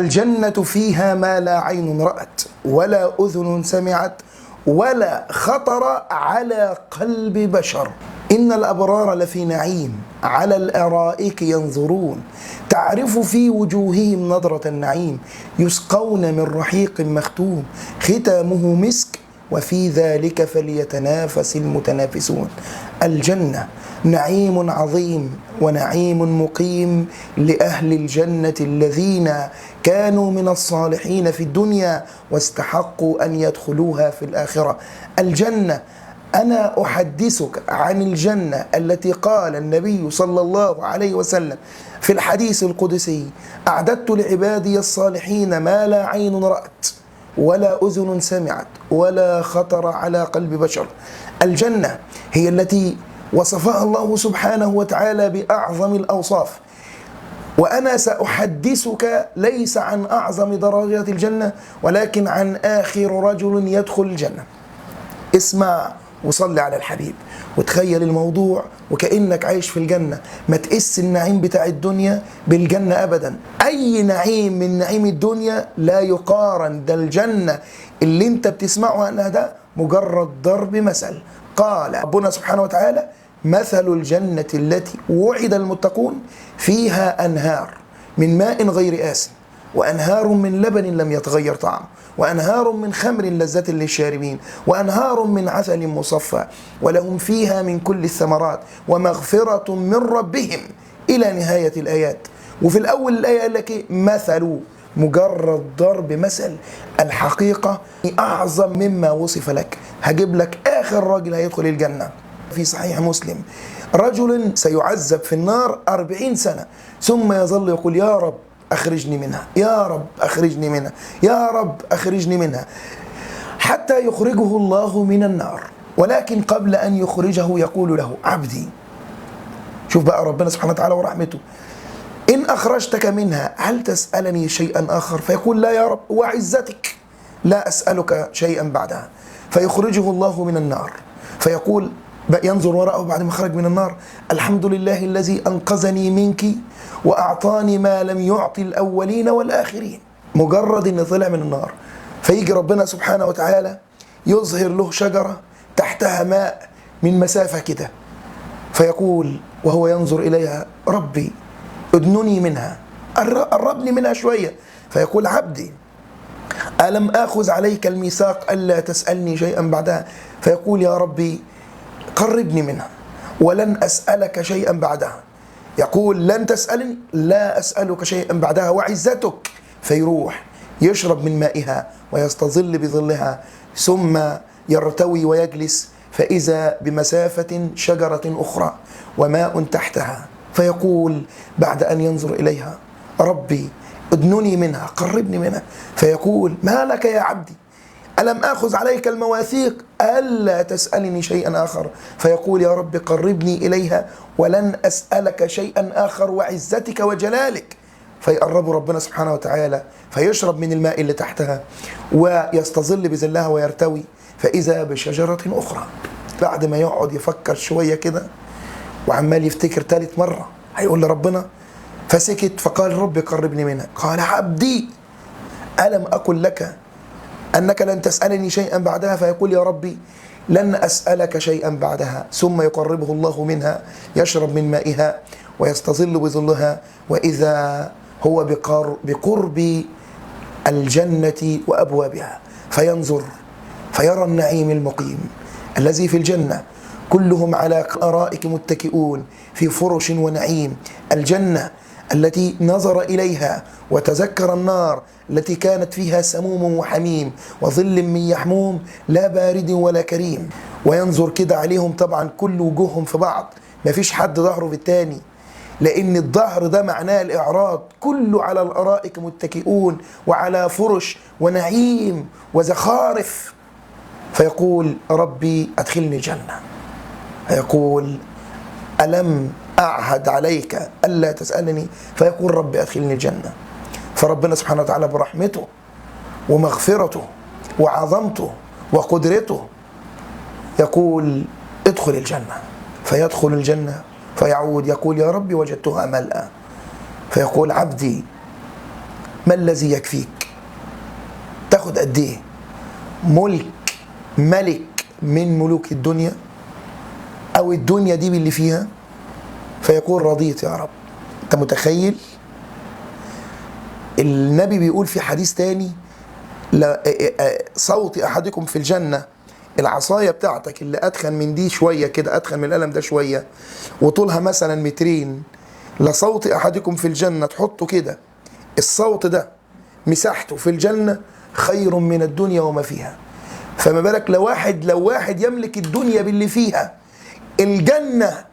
الجنة فيها ما لا عين رأت ولا أذن سمعت ولا خطر على قلب بشر. إن الأبرار لفي نعيم على الأرائك ينظرون تعرف في وجوههم نضرة النعيم يسقون من رحيق مختوم ختامه مسك وفي ذلك فليتنافس المتنافسون. الجنة نعيم عظيم ونعيم مقيم لأهل الجنة الذين كانوا من الصالحين في الدنيا واستحقوا أن يدخلوها في الآخرة. الجنة، أنا أحدثك عن الجنة التي قال النبي صلى الله عليه وسلم في الحديث القدسي: أعددت لعبادي الصالحين ما لا عين رأت ولا أذن سمعت ولا خطر على قلب بشر. الجنة هي التي وصفها الله سبحانه وتعالى بأعظم الأوصاف، وأنا سأحدثك ليس عن أعظم درجات الجنة ولكن عن آخر رجل يدخل الجنة. اسمع وصلي على الحبيب وتخيل الموضوع وكأنك عايش في الجنة. ما تقس النعيم بتاع الدنيا بالجنة أبدا. أي نعيم من نعيم الدنيا لا يقارن. ده الجنة اللي انت بتسمعه عنها ده مجرد ضرب مثل. قال ربنا سبحانه وتعالى: مثل الجنة التي وعد المتقون فيها أنهار من ماء غير آسن وأنهار من لبن لم يتغير طعمه وأنهار من خمر لذة للشاربين وأنهار من عسل مصفى ولهم فيها من كل الثمرات ومغفرة من ربهم إلى نهاية الآيات. وفي الأول الآية قال لك مثل، مجرد ضرب مثل. الحقيقة أعظم مما وصف لك. هجيب لك آخر راجل هيدخل الجنة في صحيح مسلم: رجل سيعذب في النار 40 سنة ثم يظل يقول: يا رب أخرجني منها، يا رب أخرجني منها، يا رب أخرجني منها، حتى يخرجه الله من النار. ولكن قبل أن يخرجه يقول له: عبدي، شوف بقى ربنا سبحانه وتعالى ورحمته، إن أخرجتك منها هل تسألني شيئا آخر؟ فيقول: لا يا رب، وعزتك لا أسألك شيئا بعدها. فيخرجه الله من النار فيقول، ينظر وراءه بعد ما خرج من النار: الحمد لله الذي أنقذني منك وأعطاني ما لم يعطي الأولين والآخرين. مجرد أن طلع من النار فيجي ربنا سبحانه وتعالى يظهر له شجرة تحتها ماء من مسافة كده، فيقول وهو ينظر إليها: ربي ادنني منها، قربني منها شوية. فيقول: عبدي ألم آخذ عليك الميثاق ألا تسألني شيئا بعدها؟ فيقول: يا ربي قربني منها ولن أسألك شيئا بعدها. يقول: لن تسألني؟ لا أسألك شيئا بعدها وعزتك. فيروح يشرب من مائها ويستظل بظلها ثم يرتوي ويجلس، فإذا بمسافة شجرة أخرى وماء تحتها، فيقول بعد أن ينظر إليها: ربي ادنني منها، قربني منها. فيقول: ما لك يا عبدي؟ ألم آخذ عليك المواثيق ألا تسألني شيئا آخر؟ فيقول: يا رب قربني إليها ولن أسألك شيئا آخر وعزتك وجلالك. فيقرب ربنا سبحانه وتعالى فيشرب من الماء اللي تحتها ويستظل بظلها ويرتوي، فإذا بشجرة أخرى. بعد ما يقعد يفكر شوية كده وعمال يفتكر ثالث مرة هيقول لربنا، فسكت فقال: رب قربني منها. قال: عبدي ألم أقل لك أنك لن تسألني شيئا بعدها؟ فيقول: يا ربي لن أسألك شيئا بعدها. ثم يقربه الله منها يشرب من مائها ويستظل بظلها، وإذا هو بقرب الجنة وأبوابها، فينظر فيرى النعيم المقيم الذي في الجنة، كلهم على أرائك متكئون في فرش ونعيم. الجنة التي نظر إليها وتذكر النار التي كانت فيها سموم وحميم وظل من يحموم لا بارد ولا كريم. وينظر كده عليهم، طبعا كل وجوههم في بعض، ما فيش حد ظهره في التاني، لأن الظهر ده معناه الإعراض. كله على الأرائك متكئون وعلى فرش ونعيم وزخارف. فيقول: ربي أدخلني الجنة. فيقول: ألم أعهد عليك ألا تسألني؟ فيقول: ربي أدخلني الجنة. فربنا سبحانه وتعالى برحمته ومغفرته وعظمته وقدرته يقول: ادخل الجنة. فيدخل الجنة فيعود يقول: يا ربي وجدتها ملأى. فيقول: عبدي ما الذي يكفيك؟ تاخد قد ايه؟ ملك من ملوك الدنيا او الدنيا دي باللي فيها؟ فيقول رضيت يا رب. انت متخيل؟ النبي بيقول في حديث تاني: صوت احدكم في الجنة، العصاية بتاعتك اللي اتخن من دي شوية كده، اتخن من القلم ده شوية، وطولها مثلا مترين، لصوت احدكم في الجنة، تحطه كده، الصوت ده مساحته في الجنة خير من الدنيا وما فيها. فما بالك لو واحد يملك الدنيا باللي فيها، الجنة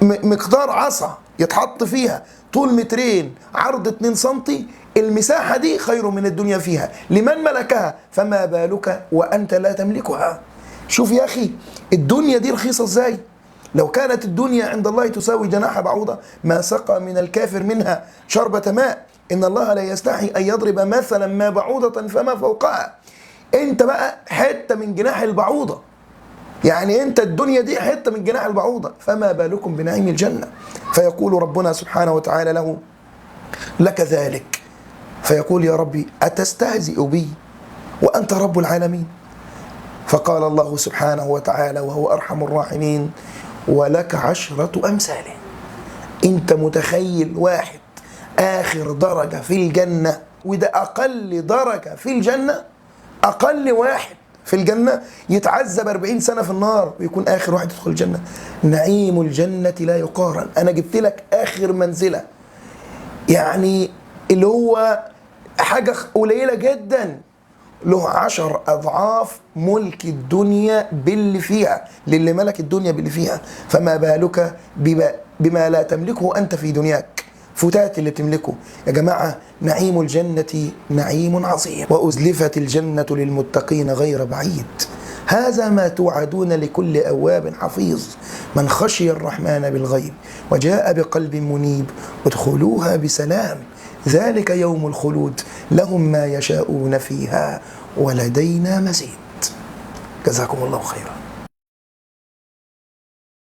مقدار عصا يتحط فيها، طول مترين، عرض 2 سنتي، المساحة دي خير من الدنيا فيها لمن ملكها، فما بالك وأنت لا تملكها. شوف يا أخي الدنيا دي رخيصة إزاي. لو كانت الدنيا عند الله تساوي جناح بعوضة ما سقى من الكافر منها شربة ماء. إن الله لا يستحي أن يضرب مثلا ما بعوضة فما فوقها. أنت بقى حتة من جناح البعوضة، يعني أنت الدنيا دي حتة من جناح البعوضة، فما بالكم بنعيم الجنة. فيقول ربنا سبحانه وتعالى له: لك ذلك. فيقول: يا ربي أتستهزئ بي وأنت رب العالمين؟ فقال الله سبحانه وتعالى وهو أرحم الراحمين: ولك 10 أمثاله. أنت متخيل واحد آخر درجة في الجنة، وده أقل درجة في الجنة، أقل واحد في الجنة يتعذب 40 سنة في النار ويكون آخر واحد يدخل الجنة. نعيم الجنة لا يقارن. أنا جبت لك آخر منزلة، يعني اللي هو حاجة قليلة جدا، له 10 أضعاف ملك الدنيا باللي فيها، للي ملك الدنيا باللي فيها. فما بالك بما لا تملكه أنت في دنياك، فتات اللي تملكه. يا جماعة نعيم الجنة نعيم عظيم، وأزلفت الجنة للمتقين غير بعيد. هذا ما توعدون لكل أواب حفيظ من خشي الرحمن بالغيب وجاء بقلب منيب ادخلوها بسلام ذلك يوم الخلود لهم ما يشاءون فيها ولدينا مزيد. جزاكم الله خيرا.